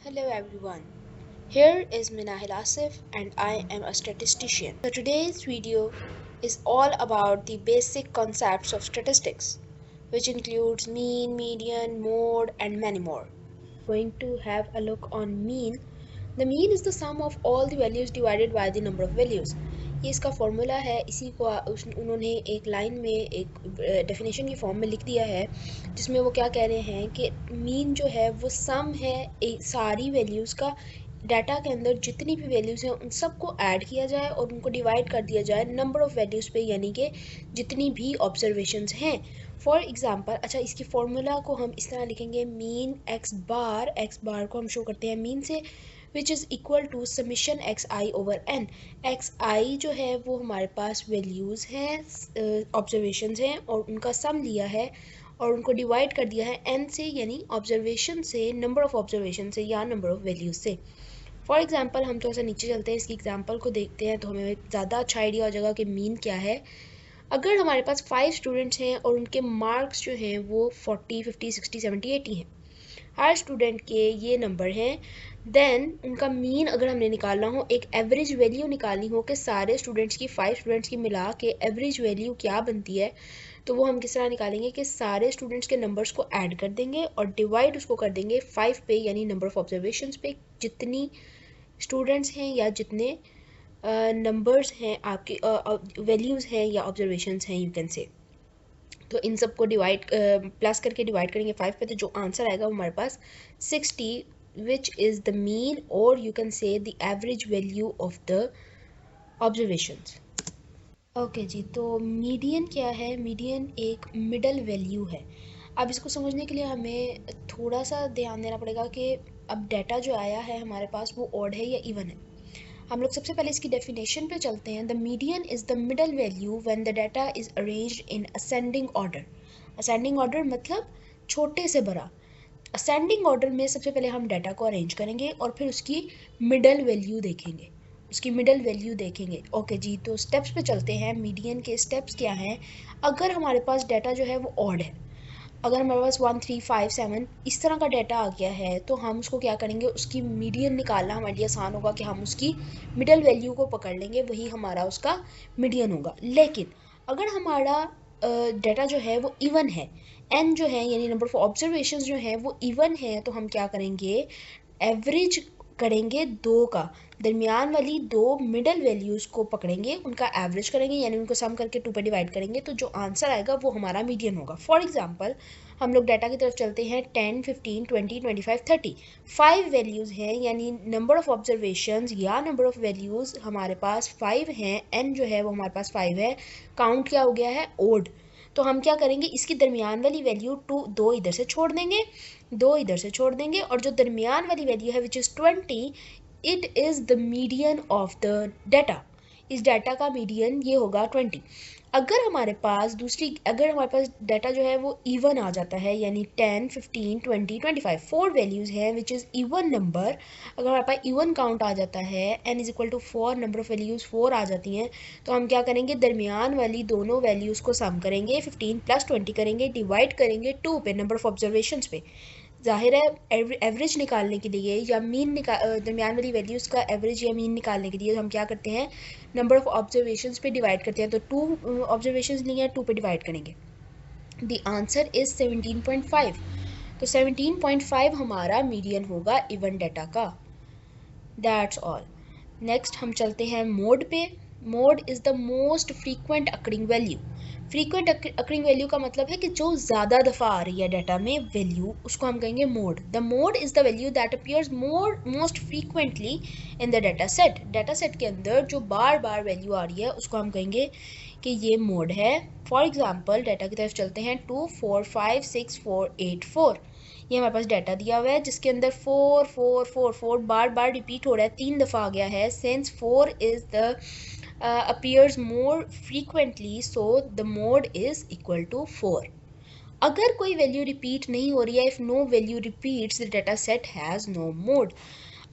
Hello everyone, here is Minahil Asif and I am a statistician. So today's video is all about the basic concepts of statistics, which includes mean, median, mode and many more. Going to have a look on mean. The mean is the sum of all the values divided by the number of values. ये इसका formula है, इसी को उन्होंने एक line में एक definition की फॉर्म में लिख दिया है, जिसमें वो क्या कह रहे हैं कि मीन जो है वो सम है सारी वैल्यूज़ का। डाटा के अंदर जितनी भी वैल्यूज़ हैं उन सबको ऐड किया जाए और उनको डिवाइड कर दिया जाए नंबर ऑफ़ वैल्यूज़ पे, यानी कि जितनी भी ऑब्जर्वेशंस हैं। फॉर एग्जांपल, अच्छा इसकी फॉर्मूला को हम इस तरह लिखेंगे, मीन एक्स बार को हम शो करते हैं मीन से, which is equal to summation X I over N. X I जो है वो हमारे पास वैल्यूज़ हैं, ऑब्जर्वेशंस हैं, और उनका सम लिया है और उनको डिवाइड कर दिया है एन से, यानी ऑब्जर्वेशन से, नंबर ऑफ़ ऑब्जर्वेशन से या नंबर ऑफ़ वैल्यूज़ से। फॉर एग्जांपल, हम थोड़ा सा नीचे चलते हैं, इसकी एग्जांपल को देखते हैं तो हमें ज़्यादा अच्छा आइडिया हो जाएगा कि मीन क्या है। अगर हमारे पास 5 स्टूडेंट्स हैं और उनके मार्क्स जो हैं वो 40, 50, 60, 70, 80 हैं, हर स्टूडेंट के ये नंबर हैं, देन उनका मीन अगर हमने निकालना हो, एक एवरेज वैल्यू निकालनी हो कि सारे स्टूडेंट्स की, 5 स्टूडेंट्स की मिला के एवरेज वैल्यू क्या बनती है, तो वो हम किस तरह निकालेंगे कि सारे स्टूडेंट्स के नंबर्स को ऐड कर देंगे और डिवाइड उसको कर देंगे 5 पे, यानी नंबर ऑफ ऑब्जर्वेशंस पे। जितनी स्टूडेंट्स हैं या जितने नंबर्स हैं आपके, वैल्यूज़ हैं या ऑब्जर्वेशंस हैं, यू कैन से, तो इन सबको डिवाइड प्लस करके डिवाइड करेंगे 5 पे, तो जो आंसर आएगा वो हमारे पास 60, विच इज़ द मीन और you can say the average value of the observations. Okay जी, तो मीडियन क्या है? मीडियन एक मिडल वैल्यू है। अब इसको समझने के लिए हमें थोड़ा सा ध्यान देना पड़ेगा कि अब डाटा जो आया है हमारे पास वो ऑड है या इवन है। हम लोग सबसे पहले इसकी डेफिनेशन पे चलते हैं। The median is the middle value when the data is arranged in ascending order. Ascending order मतलब छोटे से बड़ा। असेंडिंग ऑर्डर में सबसे पहले हम डाटा को अरेंज करेंगे और फिर उसकी मिडल वैल्यू देखेंगे, उसकी मिडल वैल्यू देखेंगे। ओके जी, तो स्टेप्स पे चलते हैं। मीडियन के स्टेप्स क्या हैं? अगर हमारे पास डाटा जो है वो ऑड है, अगर हमारे पास 1, 3, 5, 7 इस तरह का डाटा आ गया है, तो हम उसको क्या करेंगे, उसकी मीडियन निकालना हमारे लिए आसान होगा कि हम उसकी मिडल वैल्यू को पकड़ लेंगे, वही हमारा उसका मीडियन होगा। लेकिन अगर हमारा डाटा जो है वो इवन है, एन जो है यानी नंबर ऑफ ऑब्जर्वेशंस जो है वो इवन है, तो हम क्या करेंगे, एवरेज करेंगे दो का, दरमियान वाली दो मिडल वैल्यूज़ को पकड़ेंगे, उनका एवरेज करेंगे, यानी उनको सम करके 2 पे डिवाइड करेंगे, तो जो आंसर आएगा वो हमारा मीडियन होगा। फॉर एग्जांपल, हम लोग डाटा की तरफ चलते हैं। 10, 15, 20, 25, 30 5 वैल्यूज़ हैं, यानी नंबर ऑफ़ ऑब्जर्वेशंस या नंबर ऑफ़ वैल्यूज़ हमारे पास 5 हैं। एन जो है वो हमारे पास 5 है। काउंट क्या हो गया है? ओड। तो हम क्या करेंगे, इसकी दरमियान वाली वैल्यू 2, 2 इधर से छोड़ देंगे, 2 इधर से छोड़ देंगे, और जो दरमियान वाली वैल्यू है which is 20, it is the median of the data. इस डाटा का मीडियन ये होगा 20। अगर हमारे पास अगर हमारे पास डाटा जो है वो इवन आ जाता है, यानी 10, 15, 20, 25 4 वैल्यूज़ हैं विच इज़ इवन नंबर, अगर हमारे पास इवन काउंट आ जाता है, n is equal to 4, number of values 4 आ जाती हैं, तो हम क्या करेंगे, दरमियान वाली दोनों वैल्यूज़ को सम करेंगे, 15 प्लस 20 करेंगे, डिवाइड करेंगे 2 पे, नंबर ऑफ ऑब्जर्वेशंस पे। ज़ाहिर है एवरेज निकालने के लिए या दरमियान वाली वैल्यूज़ का एवरेज या मीन निकालने के लिए हम क्या करते हैं, नंबर ऑफ ऑब्जर्वेशंस पे डिवाइड करते हैं। तो 2 ऑब्जर्वेशंस लिए हैं, 2 पे डिवाइड करेंगे। The answer is 17.5। तो 17.5 हमारा मीडियन होगा इवन डाटा का। That's all. नेक्स्ट हम चलते हैं मोड पे। Mode is the most frequent occurring value. Frequent occurring value का मतलब है कि जो ज़्यादा दफ़ा आ रही है डाटा में वैल्यू, उसको हम कहेंगे mode. The mode is the value that appears most frequently in the data set. Data set के अंदर जो बार बार वैल्यू आ रही है उसको हम कहेंगे कि ये मोड है। फॉर एग्जाम्पल, डाटा की तरफ चलते हैं। 2, 4, 5, 6, 4, 8, 4, ये हमारे पास डाटा दिया हुआ है जिसके अंदर 4, 4, 4, 4 बार बार रिपीट हो रहा है, 3 दफ़ा आ गया है। Since 4 is the appears more frequently, so the mode is equal to 4. अगर कोई वैल्यू रिपीट नहीं हो रही है, if no value repeats, the data set has no mode.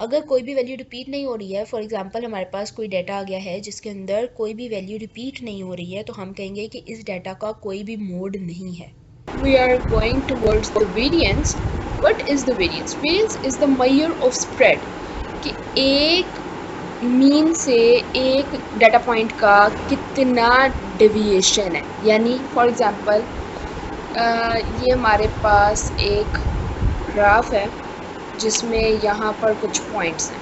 अगर कोई भी वैल्यू रिपीट नहीं हो रही है, फॉर एग्जांपल हमारे पास कोई डाटा आ गया है जिसके अंदर कोई भी वैल्यू रिपीट नहीं हो रही है, तो हम कहेंगे कि इस डाटा का कोई भी मोड नहीं है। We are going towards the variance. What is the variance? Variance is the measure of spread, कि एक मीन से एक डाटा पॉइंट का कितना डेविएशन है। यानी फॉर एग्जांपल ये हमारे पास एक ग्राफ है जिसमें यहाँ पर कुछ पॉइंट्स हैं,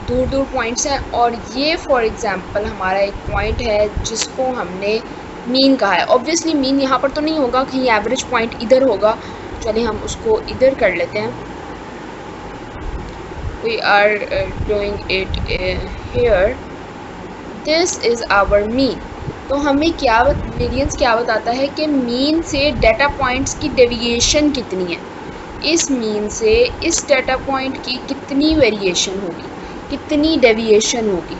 दूर दूर पॉइंट्स हैं, और ये फॉर एग्जांपल हमारा एक पॉइंट है जिसको हमने मीन कहा है। ऑब्वियसली मीन यहाँ पर तो नहीं होगा, कहीं एवरेज पॉइंट इधर होगा। चलिए हम उसको इधर कर लेते हैं। We are doing it here, this is our mean. तो हमें क्या वेरिएंस क्या बताता है कि मीन से डाटा पॉइंट्स की डेविएशन कितनी है, इस मीन से इस डाटा पॉइंट की कितनी वेरिएशन होगी, कितनी डेविएशन होगी,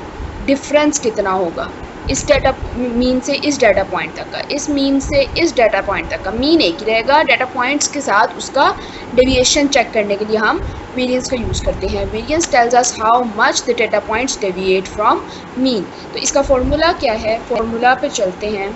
डिफरेंस कितना होगा इस डाटा मीन से इस डाटा पॉइंट तक का, इस मीन से इस डाटा पॉइंट तक का। मीन एक ही रहेगा, डाटा पॉइंट्स के साथ उसका डेविएशन चेक करने के लिए हम वेरिएंस का यूज़ करते हैं। Variance tells us how much the data points deviate from mean. तो इसका फॉर्मूला क्या है? फॉर्मूला पे चलते हैं।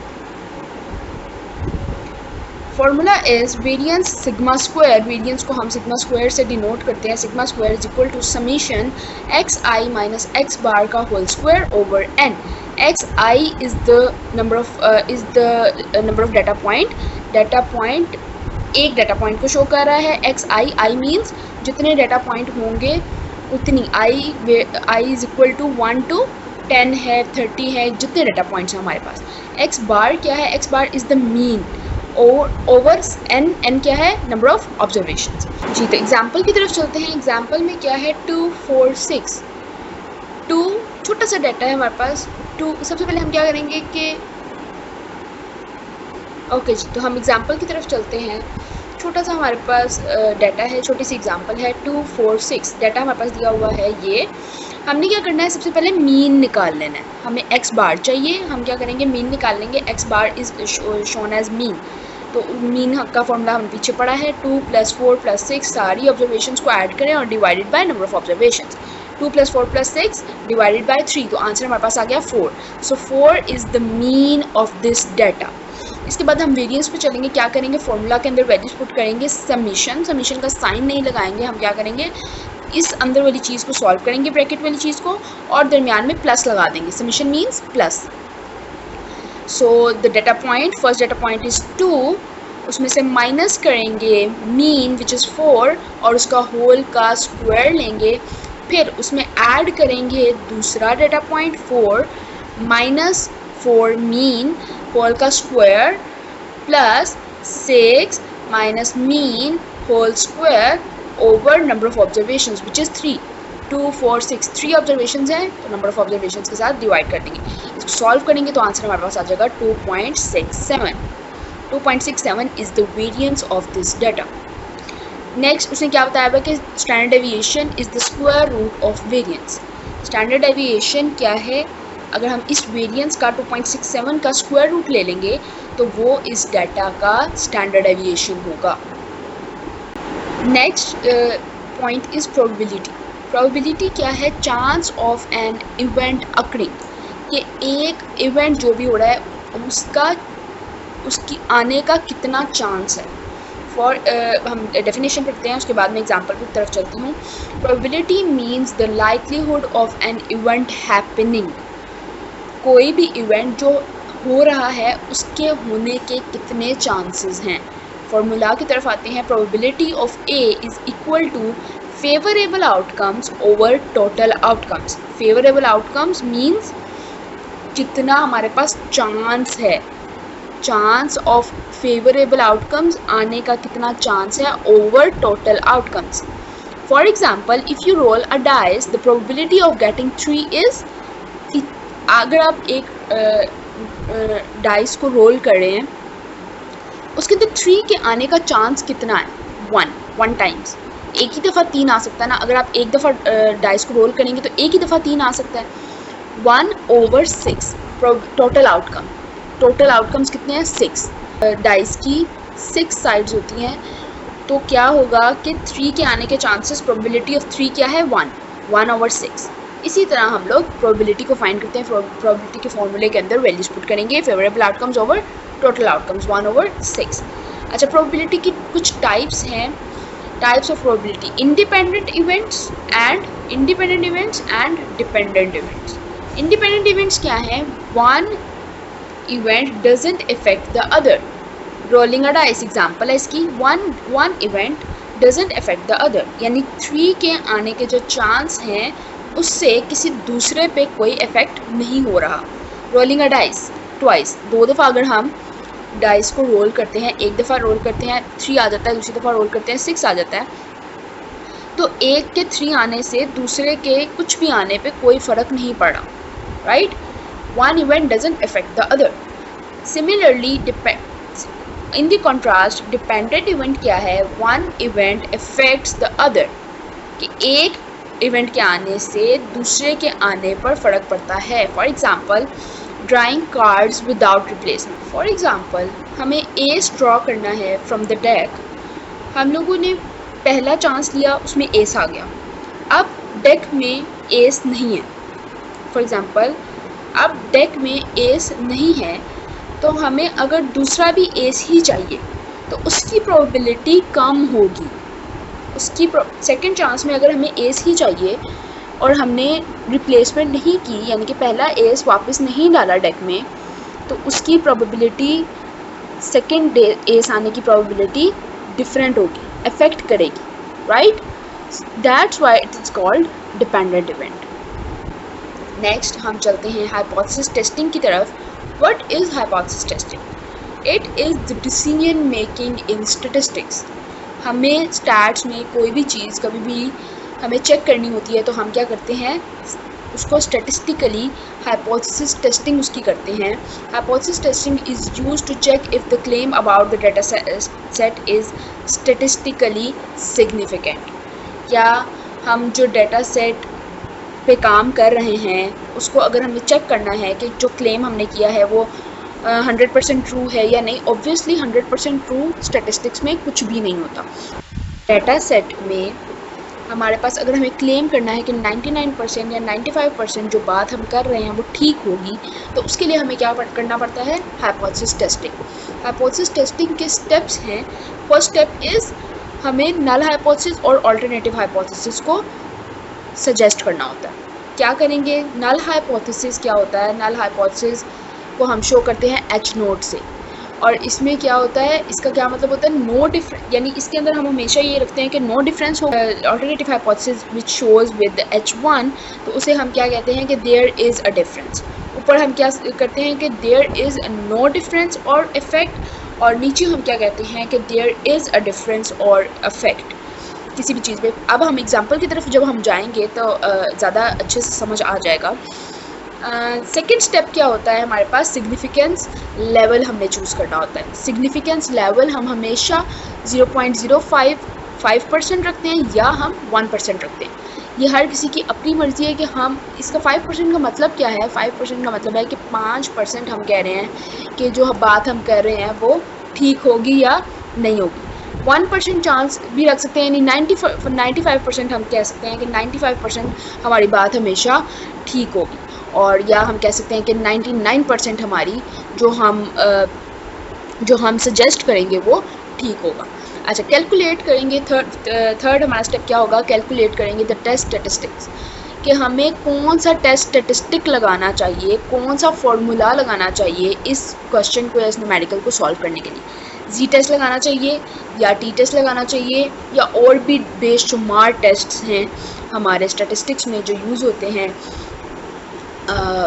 Formula is variance sigma square. Variance को हम सिग्मा स्क्वायर से डिनोट करते हैं। Sigma square is equal to summation X I minus X bar का whole square over N. X I is the number of data point. Data point एक data point को show कर रहा है। X I means जितने data point होंगे उतनी I is equal to 1 to 10 है, 30 है, जितने डाटा पॉइंट्स हैं हमारे पास। एक्स बार क्या है? X bar is the mean over n क्या है? Number of observations. जी, तो एग्जाम्पल की तरफ चलते हैं। एग्जाम्पल में क्या है? 2, 4, 6। 2 छोटा सा डाटा है हमारे पास। 2 सबसे पहले हम क्या करेंगे कि ओके जी, तो हम एग्जाम्पल की तरफ चलते हैं। छोटा सा हमारे पास डाटा है, छोटी सी एग्जाम्पल है। 2, 4, 6 डाटा हमारे पास दिया हुआ है। ये हमने क्या करना है? सबसे पहले मीन निकाल लेना है। हमें एक्स बार चाहिए। हम क्या करेंगे? मीन निकाल लेंगे। X bar is shown as mean. तो मीन का फॉर्मूला हम पीछे पड़ा है। 2 + 4 + 6 सारी ऑब्जर्वेशंस को ऐड करें और divided by number of observations. 2 + 4 + 6 divided by 3, तो आंसर हमारे पास आ गया 4। सो 4 is the mean of this data. इसके बाद हम वेरिएंस पे चलेंगे। क्या करेंगे? फॉर्मूला के अंदर वैल्यूज पुट करेंगे। समीशन का साइन नहीं लगाएंगे। हम क्या करेंगे? इस अंदर वाली चीज़ को सॉल्व करेंगे, ब्रैकेट वाली चीज़ को, और दरमियान में प्लस लगा देंगे। Summation means plus. So the data point, first data point is 2, उसमें से माइनस करेंगे मीन विच इज़ 4 और उसका होल का स्क्वायर लेंगे। फिर उसमें ऐड करेंगे दूसरा data point 4 minus 4 mean whole का square plus 6 minus mean whole square over number of observations which is 3। 2, 4, 6 3 observations हैं, तो नंबर ऑफ ऑब्जर्वेशंस के साथ डिवाइड कर देंगे। इसको सॉल्व करेंगे तो आंसर हमारे पास आ जाएगा 2.67। 2.67 is the variance of this data. Next उसने क्या बताया है कि standard deviation is the square root of variance. Standard deviation क्या है? अगर हम इस वेरिएंस का 2.67 का स्क्वायर रूट ले लेंगे तो वो इस डाटा का स्टैंडर्ड डेविएशन होगा। Next point is probability. Probability क्या है? Chance of an event occurring. ये एक इवेंट जो भी हो रहा है उसकी आने का कितना चांस है। हम डेफिनेशन पढ़ते हैं, उसके बाद में एग्जांपल की तरफ चलती हूँ। Probability means the likelihood of an event happening. कोई भी इवेंट जो हो रहा है उसके होने के कितने चांसेस हैं। फॉर्मूला की तरफ आते हैं। Probability of A is equal to favourable outcomes over total outcomes. Favourable outcomes means जितना हमारे पास चांस है, चांस ऑफ फेवरेबल आउटकम्स आने का कितना चांस है over total outcomes. For example, if you roll a dice the probability of getting 3 is. अगर आप एक डाइस को रोल कर रहे हैं, उसके अंदर 3 के आने का चांस कितना है? 1 टाइम्स। एक ही दफ़ा 3 आ सकता है ना। अगर आप एक दफ़ा डाइस को रोल करेंगे तो एक ही दफ़ा 3 आ सकता है। 1/6 टोटल आउटकम। टोटल आउटकम्स कितने हैं? 6। डाइस की 6 साइड्स होती हैं, तो क्या होगा कि 3 के आने के चांसेस, प्रोबेबिलिटी ऑफ 3 क्या है? 1/6। इसी तरह हम लोग प्रोबेबिलिटी को फाइंड करते हैं। प्रोबेबिलिटी के फॉर्मूले के अंदर वैल्यूज पुट करेंगे। Favourable outcomes over total outcomes 1/6। अच्छा, प्रोबेबिलिटी की कुछ टाइप्स हैं। Types of probability, independent events and dependent events. Independent events क्या है? One event doesn't effect the other. Rolling a dice example है इसकी, one event doesn't effect the other, यानी 3 के आने के जो चांस हैं उससे किसी दूसरे पे कोई इफेक्ट नहीं हो रहा। रोलिंग अ डाइस ट्वाइस, 2 दफ़ा अगर हम डाइस को रोल करते हैं, एक दफ़ा रोल करते हैं 3 आ जाता है, दूसरी दफ़ा रोल करते हैं 6 आ जाता है, तो एक के 3 आने से दूसरे के कुछ भी आने पे कोई फ़र्क नहीं पड़ा, right? One event doesn't effect the other. Similarly in the contrast dependent event क्या है? One event effects the other, कि एक इवेंट के आने से दूसरे के आने पर फ़र्क पड़ता है। For example drawing cards without replacement. For example हमें एस ड्रॉ करना है फ्रॉम द डेक, हम लोगों ने पहला चांस लिया, उसमें एस आ गया, अब डेक में एस नहीं है। फॉर एग्ज़ाम्पल अब डेक में एस नहीं है, तो हमें अगर दूसरा भी एस ही चाहिए तो उसकी प्रोबेबिलिटी कम होगी। उसकी सेकंड चांस में अगर हमें एस ही चाहिए और हमने रिप्लेसमेंट नहीं की, यानी कि पहला एस वापस नहीं डाला डेक में, तो उसकी प्रोबेबिलिटी सेकंड एस आने की प्रोबेबिलिटी डिफरेंट होगी, अफेक्ट करेगी, right? That's why it is called dependent event. Next हम चलते हैं हाइपोथेसिस टेस्टिंग की तरफ। What is hypothesis testing? It is the decision making in statistics. हमें स्टैट्स में कोई भी चीज़ कभी भी हमें चेक करनी होती है तो हम क्या करते हैं, उसको स्टैटिस्टिकली हाइपोथेसिस टेस्टिंग उसकी करते हैं। Hypothesis testing is used to check if the claim about the data set is statistically significant. या हम जो डाटा सेट पे काम कर रहे हैं उसको अगर हमें चेक करना है कि जो क्लेम हमने किया है वो 100% ट्रू है या नहीं। ऑब्वियसली 100% ट्रू स्टैटिस्टिक्स में कुछ भी नहीं होता। डाटा सेट में हमारे पास अगर हमें क्लेम करना है कि 99% या 95% जो बात हम कर रहे हैं वो ठीक होगी, तो उसके लिए हमें क्या करना पड़ता है? Hypothesis testing. हाइपोथेसिस टेस्टिंग के स्टेप्स हैं। फर्स्ट स्टेप इज़ हमें नल हाइपोथेसिस और अल्टरनेटिव हाइपोथेसिस को सजेस्ट करना होता है। क्या करेंगे? नल हाइपोथेसिस क्या होता है? नल हाइपोथेसिस को हम शो करते हैं H नोट से, और इसमें क्या होता है, इसका क्या मतलब होता है? नो डिफरेंस, यानी इसके अंदर हम हमेशा ये रखते हैं कि नो डिफरेंस हो। Alternative hypothesis which shows with H1, तो उसे हम क्या कहते हैं कि देयर इज़ अ डिफरेंस। ऊपर हम क्या करते हैं कि देयर इज़ नो डिफरेंस और इफेक्ट, और नीचे हम क्या कहते हैं कि देयर इज़ अ डिफरेंस और इफेक्ट किसी भी चीज़ पे। अब हम एग्जांपल की तरफ जब हम जाएंगे तो ज़्यादा अच्छे से समझ आ जाएगा। सेकेंड स्टेप क्या होता है? हमारे पास सिग्निफिकेंस लेवल हमने चूज़ करना होता है। सिग्निफिकेंस लेवल हम हमेशा 0.05% रखते हैं या हम 1% रखते हैं। ये हर किसी की अपनी मर्ज़ी है कि हम इसका 5% का मतलब क्या है? 5% का मतलब है कि 5% हम कह रहे हैं कि जो बात हम कर रहे हैं वो ठीक होगी या नहीं होगी। 1% चांस भी रख सकते हैं, यानी 95% हम कह सकते हैं कि 95% हमारी बात हमेशा ठीक होगी, और या हम कह सकते हैं कि 99% हमारी जो हम सजेस्ट करेंगे वो ठीक होगा। अच्छा, कैलकुलेट करेंगे। थर्ड हमारा स्टेप क्या होगा? कैलकुलेट करेंगे द टेस्ट स्टैटिस्टिक्स, कि हमें कौन सा टेस्ट स्टैटिस्टिक लगाना चाहिए, कौन सा फॉर्मूला लगाना चाहिए इस क्वेश्चन को या इस न्यूमेरिकल को सॉल्व करने के लिए। जी टेस्ट लगाना चाहिए या टी टेस्ट लगाना चाहिए, या और भी बेशुमार टेस्ट्स हैं हमारे स्टैटिस्टिक्स में जो यूज़ होते हैं,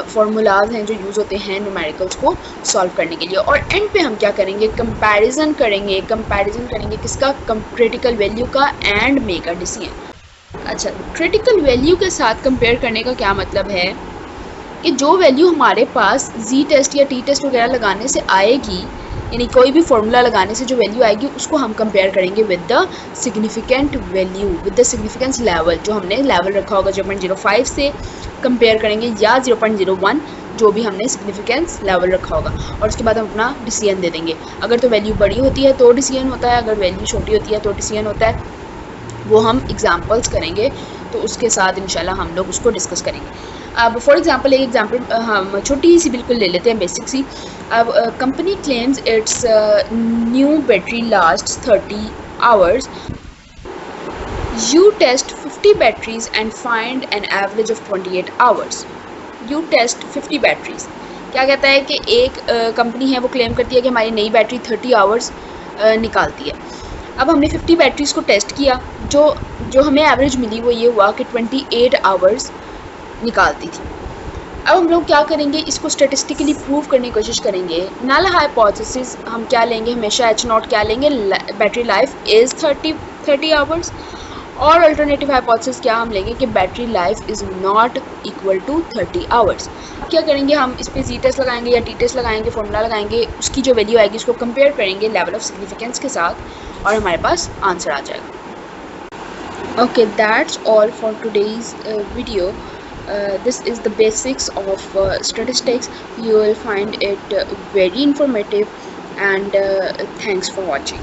फार्मूलाज हैं जो यूज़ होते हैं न्यूमेरिकल्स को सॉल्व करने के लिए। और एंड पे हम क्या करेंगे? कंपैरिजन करेंगे किसका? क्रिटिकल वैल्यू का एंड मेक अ डिसीजन। अच्छा, क्रिटिकल वैल्यू के साथ कंपेयर करने का क्या मतलब है कि जो वैल्यू हमारे पास जी टेस्ट या टी टेस्ट वगैरह लगाने से आएगी, यानी कोई भी फार्मूला लगाने से जो वैल्यू आएगी उसको हम कंपेयर करेंगे with the significant value, with the significance level, जो हमने लेवल रखा होगा 0.05 से कंपेयर करेंगे, या 0.01 जो भी हमने सिग्निफिकेंस लेवल रखा होगा, और उसके बाद हम अपना डिसीजन दे देंगे। अगर तो वैल्यू बड़ी होती है तो डिसीजन होता है, अगर वैल्यू छोटी होती है तो डिसीजन होता है। वो हम एग्जाम्पल्स करेंगे तो उसके साथ इंशाल्लाह हम लोग उसको डिस्कस करेंगे। अब फॉर एग्जांपल एक एग्जांपल हम छोटी सी बिल्कुल ले लेते हैं, बेसिक सी। अब company claims it's new battery last 30 hours You test 50 batteries and find an average of 28 hours. You test 50 batteries. क्या कहता है कि एक कंपनी है वो क्लेम करती है कि हमारी नई बैटरी 30 आवर्स निकालती है. अब हमने 50 बैटरीज़ को टेस्ट किया. जो जो हमें एवरेज मिली वो ये हुआ कि 28 आवर्स निकालती थी. अब हम लोग क्या करेंगे, इसको स्टेटिस्टिकली प्रूव करने की कोशिश करेंगे. नल हाइपोथेसिस हम क्या लेंगे, हमेशा H0 क्या लेंगे, बैटरी लाइफ इज़ 30 आवर्स. और अल्टरनेटिव हाइपोथेसिस क्या हम लेंगे कि battery life is not equal to 30 hours. क्या करेंगे, हम इस पर जी टेस्ट लगाएंगे या टी टेस्ट लगाएंगे, फॉर्मूला लगाएंगे, उसकी जो वैल्यू आएगी उसको कंपेयर करेंगे लेवल ऑफ सिग्निफिकेंस के साथ और हमारे पास आंसर आ जाएगा. Okay, that's all for today's video. This is the basics of statistics. You will find it very informative, and thanks for watching.